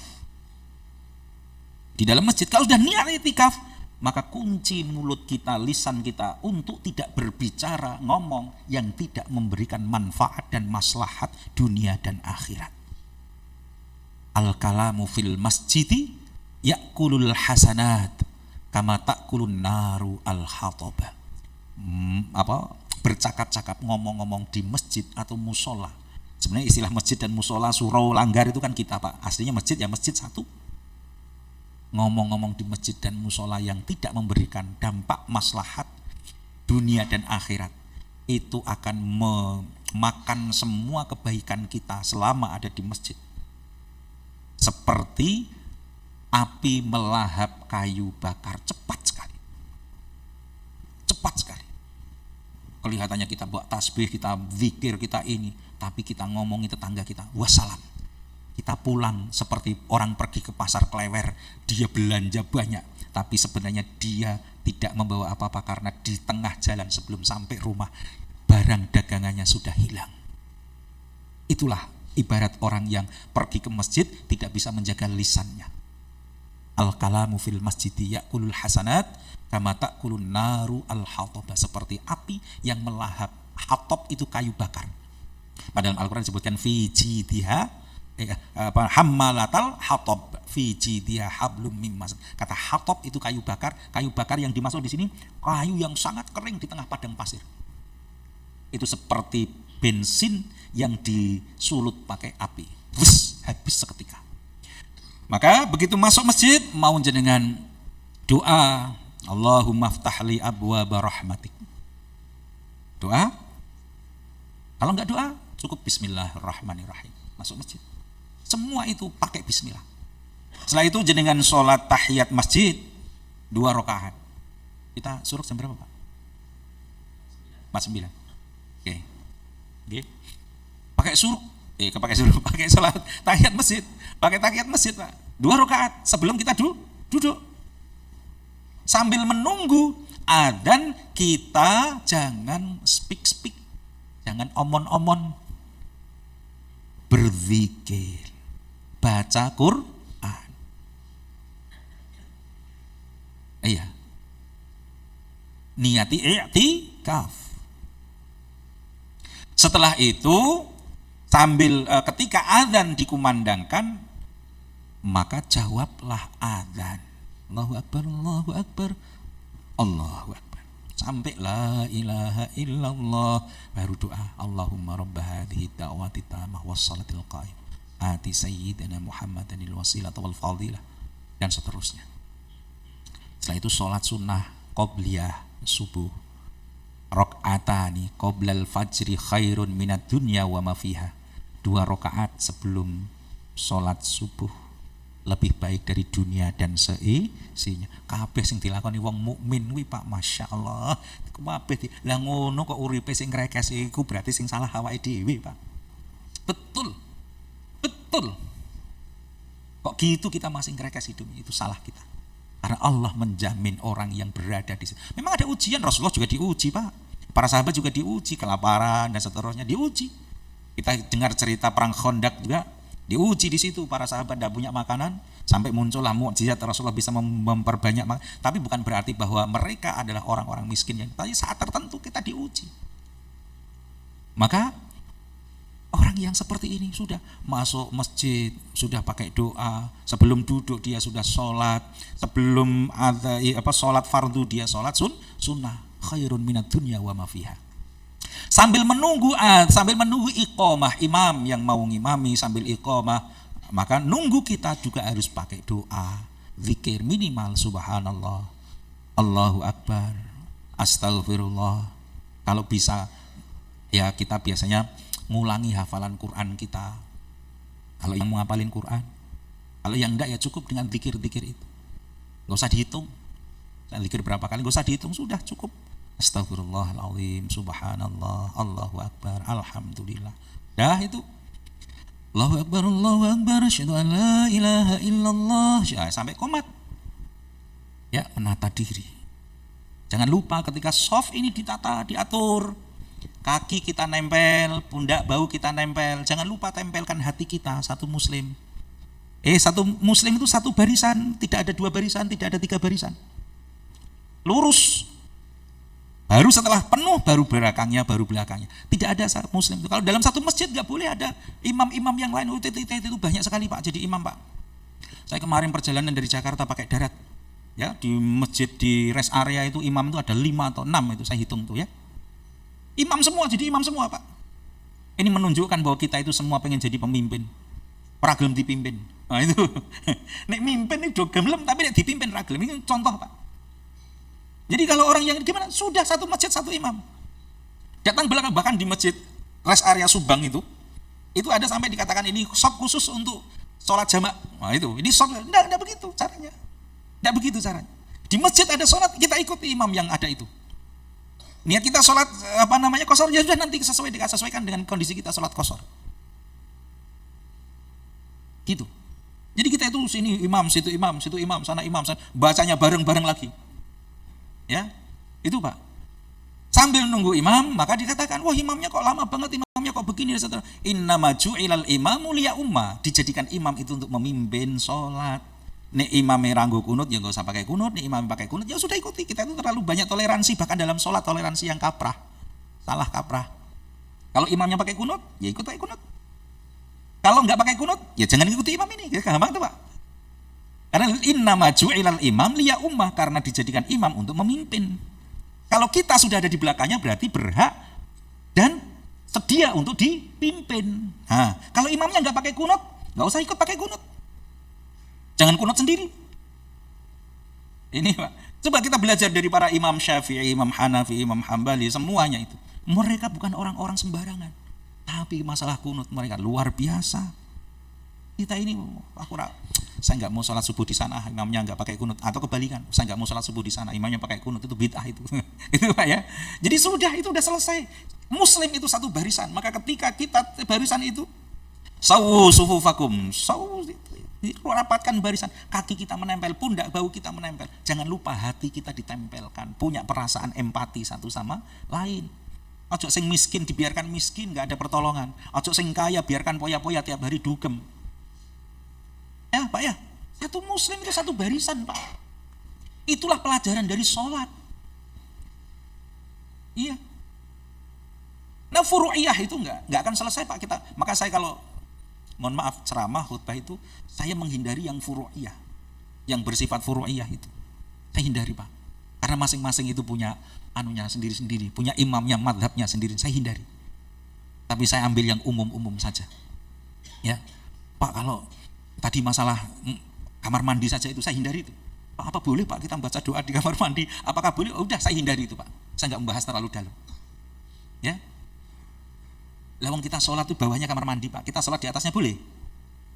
Di dalam masjid, kalau sudah niat i'tikaf, maka kunci mulut kita, lisan kita untuk tidak berbicara, ngomong yang tidak memberikan manfaat dan maslahat dunia dan akhirat. Al-kalamu fil masjidi ya'kulul hasanat kama ta'kulun naru al-hatabah. Bercakap-cakap, ngomong-ngomong di masjid atau musola. Sebenarnya istilah masjid dan musola, surau, langgar itu kan kita, Pak. Aslinya masjid ya masjid satu. Ngomong-ngomong di masjid dan musola yang tidak memberikan dampak maslahat dunia dan akhirat, itu akan memakan semua kebaikan kita selama ada di masjid. Seperti api melahap kayu bakar, cepat sekali. Cepat sekali. Kelihatannya kita buat tasbih, kita zikir, kita ini, tapi kita ngomongin tetangga kita, wassalam. Kita pulang seperti orang pergi ke pasar Klewer, dia belanja banyak, tapi sebenarnya dia tidak membawa apa-apa karena di tengah jalan sebelum sampai rumah, barang dagangannya sudah hilang. Itulah ibarat orang yang pergi ke masjid tidak bisa menjaga lisannya. Al-kalamu fil masjidi ya'kulul hasanat kama ta'kulun naru al-hatabah, seperti api yang melahap. Hatab itu kayu bakar. Padahal Al-Quran disebutkan fi jidiha hammalatal hatab, fi jidiha hablum mim masad. Kata hatab itu kayu bakar yang dimaksud di sini kayu yang sangat kering di tengah padang pasir. Itu seperti bensin yang disulut pakai api. Habis seketika. Maka begitu masuk masjid, mau jenengan doa, Allahumma ftahli abwaaba rahmatik. Doa. Kalau enggak doa, cukup bismillahirrahmanirrahim. Masuk masjid. Semua itu pakai bismillah. Setelah itu jenengan sholat tahiyat masjid 2 rakaat. Kita suruh jam berapa, Pak? 49. Oke. Pakai sholat tahiyat masjid. Pakai tahiyat masjid, Pak. 2 rakaat sebelum kita duduk. Sambil menunggu adzan, kita jangan speak. Jangan omon-omon. Berzikir. Baca Quran. Iya. Niati i'tikaf. Setelah itu sambil ketika adzan dikumandangkan, maka jawablah adzan. Allahu akbar, Allahu akbar, Allahu akbar. Sampai la ilaha illallah, baru doa, Allahumma rabb hadhihi da'wati tammah was salatil qaim ati sayyidina Muhammadanil wasilata wal fadilah, dan seterusnya. Setelah itu sholat sunnah qobliyah subuh, rakaatani qoblal fajri khairun minad dunya wa ma fiha. 2 rakaat sebelum sholat subuh lebih baik dari dunia dan seisinya. Kabeh sing dilakoni wong mukmin kuwi, Pak, Masya Allah. Kabeh lah ngono kok uripe sing ngrekes iku berarti sing salah awake dhewe, Pak. Betul. Kok gitu kita masih ngrekes hidup, itu salah kita. Karena Allah menjamin orang yang berada di situ. Memang ada ujian, Rasulullah juga diuji, Pak. Para sahabat juga diuji, kelaparan dan seterusnya diuji. Kita dengar cerita perang Khandaq juga diuji di situ, para sahabat tidak punya makanan sampai muncullah mukjizat Rasulullah bisa memperbanyak makanan. Tapi bukan berarti bahwa mereka adalah orang-orang miskin yang tadi saat tertentu kita diuji. Maka orang yang seperti ini sudah masuk masjid, sudah pakai doa, sebelum duduk dia sudah sholat, sebelum ada sholat fardu dia sholat sunnah, khairun minad dunya wa ma fiha. Sambil menunggu iqamah, imam yang mau ngimami sambil iqamah, maka nunggu kita juga harus pakai doa, zikir minimal subhanallah, Allahu akbar, astagfirullah. Kalau bisa ya kita biasanya ngulangi hafalan Quran kita. Kalau yang mau ngapalin Quran, kalau yang enggak ya cukup dengan zikir-zikir itu. Enggak usah dihitung. Zikir berapa kali enggak usah dihitung, sudah cukup. Astagfirullahaladzim, subhanallah, Allahu akbar, alhamdulillah. Dah itu. Allahu akbar, asyhadu an la ilaha illallah, sampai qomat. Ya, menata diri. Jangan lupa ketika shaf ini ditata, diatur. Kaki kita nempel, pundak bahu kita nempel. Jangan lupa tempelkan hati kita, satu muslim. Satu muslim itu satu barisan, tidak ada dua barisan, tidak ada tiga barisan. Lurus. Baru setelah penuh, baru belakangnya. Tidak ada muslim itu. Kalau dalam satu masjid nggak boleh ada imam-imam yang lain. Itu banyak sekali Pak, jadi imam Pak. Saya kemarin perjalanan dari Jakarta pakai darat. Ya, di masjid di rest area itu imam itu ada 5 atau 6 itu saya hitung tuh ya. Imam semua, jadi imam semua Pak. Ini menunjukkan bahwa kita itu semua pengen jadi pemimpin. Ragilem dipimpin. Nah itu. Nek mimpin itu gelem tapi nek dipimpin ragilem. Ini contoh Pak. Jadi kalau orang yang gimana? Sudah satu masjid satu imam. Datang belakang, bahkan di masjid rest area Subang itu ada sampai dikatakan ini shop khusus untuk sholat jamak. Nah itu, ini shop enggak begitu caranya. Enggak begitu caranya. Di masjid ada sholat, kita ikuti imam yang ada itu. Niat kita sholat qashar, ya sudah nanti sesuaikan dengan kondisi kita sholat qashar. Gitu. Jadi kita itu sini imam, situ imam, sana imam, bacanya bareng-bareng lagi. Ya, itu Pak. Sambil nunggu imam, maka dikatakan, wah imamnya kok lama banget, imamnya kok begini, etc. Innama ju'ilal imamu liya umma. Dijadikan imam itu untuk memimpin sholat. Nek imamnya ranggo kunut, ya nggak usah pakai kunut. Nek imam pakai kunut, ya sudah ikuti. Kita itu terlalu banyak toleransi, bahkan dalam sholat toleransi yang kaprah, salah kaprah. Kalau imamnya pakai kunut, ya ikut pakai kunut. Kalau nggak pakai kunut, ya jangan ikuti imam ini. Gampang tuh Pak. Karena innama ju'ilal imam liya ummah, karena dijadikan imam untuk memimpin. Kalau kita sudah ada di belakangnya berarti berhak dan sedia untuk dipimpin. Nah, kalau imamnya nggak pakai kunut, nggak usah ikut pakai kunut. Jangan kunut sendiri. Ini Pak. Coba kita belajar dari para imam Syafi'i, imam Hanafi, imam Hambali, semuanya itu. Mereka bukan orang-orang sembarangan. Tapi masalah kunut mereka luar biasa. Kita ini, saya nggak mau sholat subuh di sana, imamnya nggak pakai kunut, atau kebalikan, saya nggak mau sholat subuh di sana, imamnya pakai kunut, itu bid'ah itu, itu Pak ya. Jadi itu udah selesai. Muslim itu satu barisan, maka ketika kita barisan itu, sawu sufufakum, rapatkan barisan, kaki kita menempel, pundak bahu kita menempel. Jangan lupa hati kita ditempelkan, punya perasaan empati satu sama lain. Ojo sing miskin dibiarkan miskin, nggak ada pertolongan. Ojo sing kaya biarkan poya-poya tiap hari dugem. Ya Pak ya, satu muslim itu satu barisan Pak. Itulah pelajaran dari sholat. Iya. Nah furu'iyah itu enggak akan selesai Pak kita. Maka saya kalau, mohon maaf, ceramah, khutbah itu, saya menghindari yang furu'iyah. Yang bersifat furu'iyah itu. Saya hindari Pak. Karena masing-masing itu punya anunya sendiri-sendiri, punya imamnya, madhabnya sendiri, saya hindari. Tapi saya ambil yang umum-umum saja. Ya, Pak kalau tadi masalah kamar mandi saja itu saya hindari itu. Pak, apa boleh Pak kita membaca doa di kamar mandi? Apakah boleh? Oh, udah saya hindari itu Pak. Saya nggak membahas terlalu dalam. Ya. Lawang kita sholat itu bawahnya kamar mandi Pak. Kita sholat di atasnya boleh?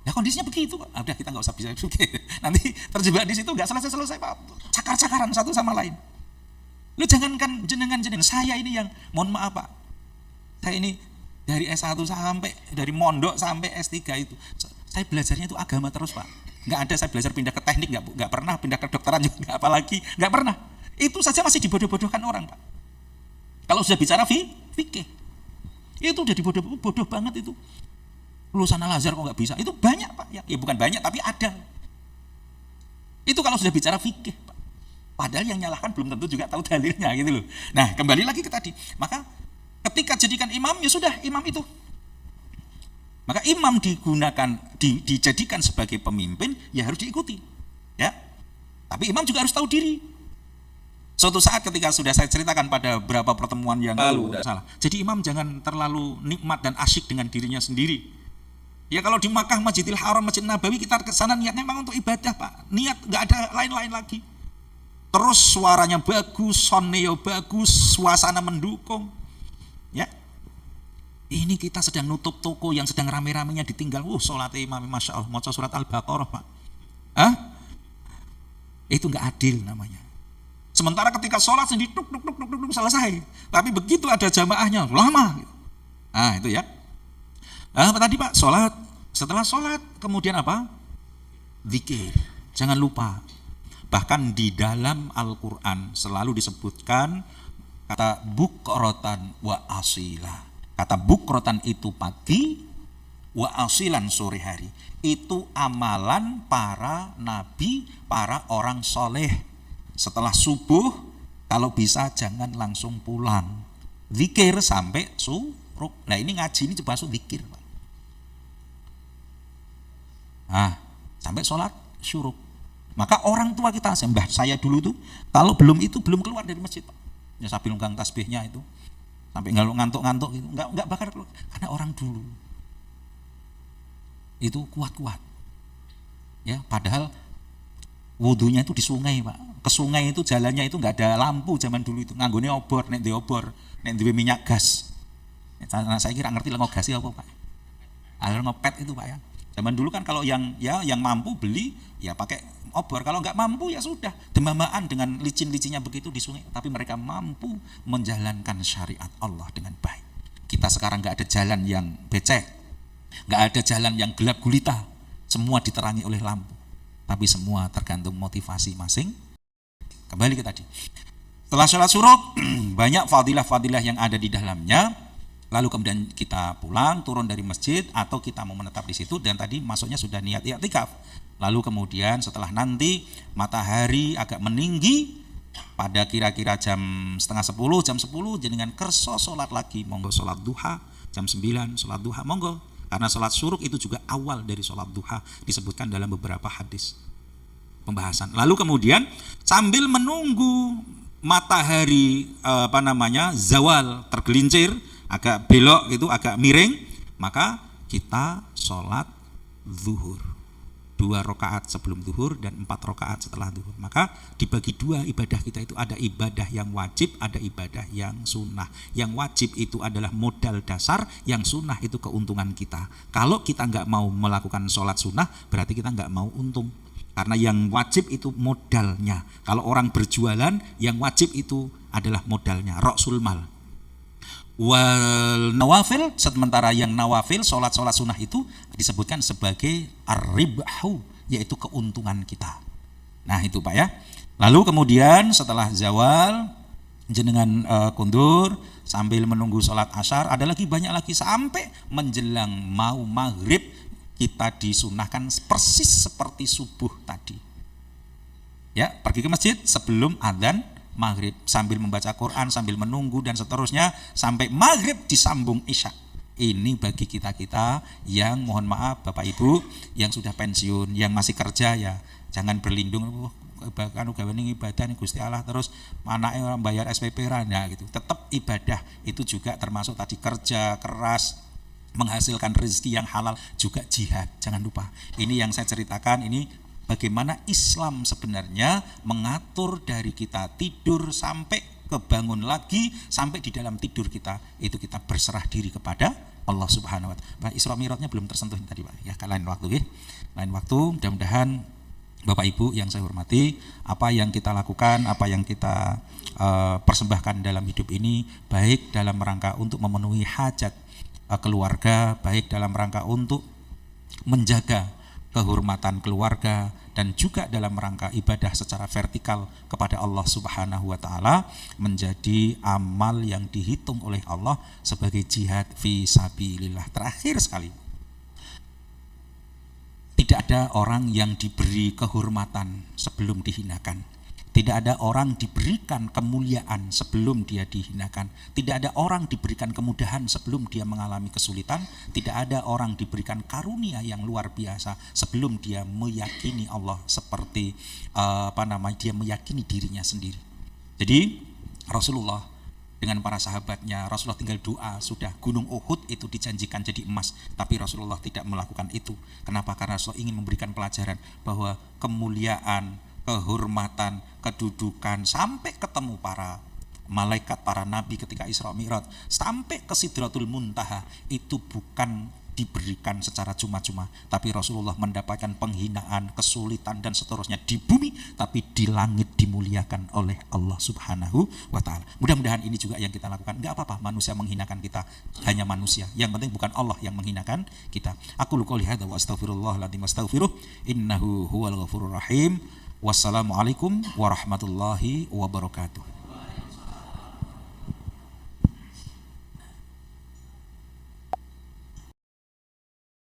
Ya kondisinya begitu Pak. Udah kita nggak usah bisa oke. Nanti terjebak di situ nggak selesai Pak. Cakar-cakaran satu sama lain. Lu jangankan jenengan saya ini yang mohon maaf Pak. Saya ini dari S1 sampai dari mondok sampai S3 itu. Saya belajarnya itu agama terus Pak. Nggak ada saya belajar pindah ke teknik, nggak pernah pindah ke dokteran juga, apalagi nggak pernah. Itu saja masih dibodoh-bodohkan orang Pak. Kalau sudah bicara fikih, itu udah bodoh banget itu. Lulusan Al-Azhar kok nggak bisa? Itu banyak Pak. Ya bukan banyak tapi ada. Itu kalau sudah bicara fikih Pak. Padahal yang nyalahkan belum tentu juga tahu dalilnya gitu loh. Nah kembali lagi ke tadi. Maka ketika jadikan imam ya sudah imam itu. Maka imam dijadikan sebagai pemimpin ya harus diikuti. Ya. Tapi imam juga harus tahu diri. Suatu saat ketika sudah saya ceritakan pada beberapa pertemuan yang lalu, salah. Jadi imam jangan terlalu nikmat dan asyik dengan dirinya sendiri. Ya kalau di Makkah, Masjidil Haram, Masjid Nabawi, kita ke sana niatnya memang untuk ibadah, Pak. Niat, nggak ada lain-lain lagi. Terus suaranya bagus, soundnya bagus, suasana mendukung. Ya. Ini kita sedang nutup toko yang sedang rame-ramenya ditinggal. Sholat imam, Masya Allah, mau surat Al-Baqarah, Pak. Hah? Itu nggak adil namanya. Sementara ketika sholat sendiri tuk, selesai. Tapi begitu ada jamaahnya lama. Nah itu ya. Tadi Pak, sholat. Setelah sholat kemudian apa? Zikir. Jangan lupa. Bahkan di dalam Al-Quran selalu disebutkan kata bukrotan wa asila. Kata bukrotan itu pagi, wa asilan sore hari. Itu amalan para nabi, para orang soleh. Setelah subuh, kalau bisa jangan langsung pulang. Zikir sampai suruk. Nah ini ngaji ini coba masuk zikir. Nah, sampai sholat syuruk. Maka orang tua kita, mbah saya dulu tuh, kalau belum itu belum keluar dari masjid, Pak. Ya sambil nunggang tasbihnya itu, sampai ngantuk-ngantuk gitu, nggak bakal keluar. Karena orang dulu itu kuat-kuat. Ya, padahal wudhunya itu di sungai, Pak. Ke sungai itu jalannya itu nggak ada lampu zaman dulu itu, nganggone obor, nek duwe minyak gas. Nah, saya kira ngerti lah gas apa, Pak. Akhirnya ngepet itu, Pak ya. Zaman dulu kan kalau yang mampu beli ya pakai obor, kalau nggak mampu ya sudah demamaan dengan licin-licinnya begitu di sungai. Tapi mereka mampu menjalankan syariat Allah dengan baik. Kita sekarang nggak ada jalan yang becek, nggak ada jalan yang gelap gulita, semua diterangi oleh lampu. Tapi semua tergantung motivasi masing. Kembali ke tadi. Setelah sholat syuruk, banyak fadilah-fadilah yang ada di dalamnya. Lalu kemudian kita pulang, turun dari masjid, atau kita mau menetap di situ, dan tadi masuknya sudah niat i'tikaf. Lalu kemudian setelah nanti matahari agak meninggi, pada kira-kira jam setengah 10, jam 10, jenengan kerso sholat lagi, monggo sholat duha, jam 9 sholat duha, monggo. Karena sholat syuruk itu juga awal dari sholat duha, disebutkan dalam beberapa hadis pembahasan. Lalu kemudian sambil menunggu matahari zawal tergelincir, agak belok gitu, agak miring, maka kita sholat zuhur 2 rakaat sebelum zuhur dan 4 rakaat setelah zuhur. Maka dibagi 2 ibadah kita itu, ada ibadah yang wajib, ada ibadah yang sunnah. Yang wajib itu adalah modal dasar, yang sunnah itu keuntungan kita. Kalau kita nggak mau melakukan sholat sunnah, berarti kita nggak mau untung. Karena yang wajib itu modalnya. Kalau orang berjualan, yang wajib itu adalah modalnya, ra'sul mal. Wal nawafil, sementara yang nawafil, sholat sunnah itu disebutkan sebagai ar-ribhu, yaitu keuntungan kita. Nah itu Pak ya. Lalu kemudian setelah zawal, jenengan kundur sambil menunggu sholat asyar, ada lagi banyak lagi sampai menjelang mau maghrib, kita disunahkan persis seperti subuh tadi. Ya, pergi ke masjid sebelum adzan maghrib, sambil membaca Quran, sambil menunggu dan seterusnya sampai maghrib disambung isya. Ini bagi kita-kita yang mohon maaf Bapak Ibu yang sudah pensiun, yang masih kerja ya jangan berlindung bahkan gawe ibadah nih Gusti Allah terus anake orang bayar SPP randa gitu. Tetap ibadah itu juga termasuk tadi kerja keras, menghasilkan rezeki yang halal, juga jihad. Jangan lupa. Ini yang saya ceritakan ini bagaimana Islam sebenarnya mengatur dari kita tidur sampai kebangun lagi, sampai di dalam tidur kita itu kita berserah diri kepada Allah Subhanahu wa taala. Isra Mi'rajnya belum tersentuh tadi Pak. Ya, lain waktu ya. Lain waktu, mudah-mudahan Bapak Ibu yang saya hormati, apa yang kita lakukan, apa yang kita persembahkan dalam hidup ini baik dalam rangka untuk memenuhi hajat keluarga, baik dalam rangka untuk menjaga kehormatan keluarga, dan juga dalam rangka ibadah secara vertikal kepada Allah Subhanahu wa taala, menjadi amal yang dihitung oleh Allah sebagai jihad fi sabilillah. Terakhir sekali, tidak ada orang yang diberi kehormatan sebelum dihinakan. Tidak ada orang diberikan kemuliaan sebelum dia dihinakan. Tidak ada orang diberikan kemudahan sebelum dia mengalami kesulitan. Tidak ada orang diberikan karunia yang luar biasa sebelum dia meyakini Allah seperti dia meyakini dirinya sendiri. Jadi Rasulullah dengan para sahabatnya, Rasulullah tinggal doa, sudah gunung Uhud itu dijanjikan jadi emas, tapi Rasulullah tidak melakukan itu. Kenapa? Karena Rasulullah ingin memberikan pelajaran bahwa kemuliaan, kehormatan, kedudukan sampai ketemu para malaikat, para nabi ketika Isra Mi'raj, sampai ke Sidratul Muntaha, itu bukan diberikan secara cuma-cuma, tapi Rasulullah mendapatkan penghinaan, kesulitan dan seterusnya di bumi, tapi di langit dimuliakan oleh Allah Subhanahu wa taala. Mudah-mudahan ini juga yang kita lakukan. Enggak apa-apa manusia menghinakan kita, hanya manusia. Yang penting bukan Allah yang menghinakan kita. Aku qouli hadza wa astaghfirullahaladzim astaghfiruh innahu huwal ghafurur rahim. Wassalamualaikum warahmatullahi wabarakatuh.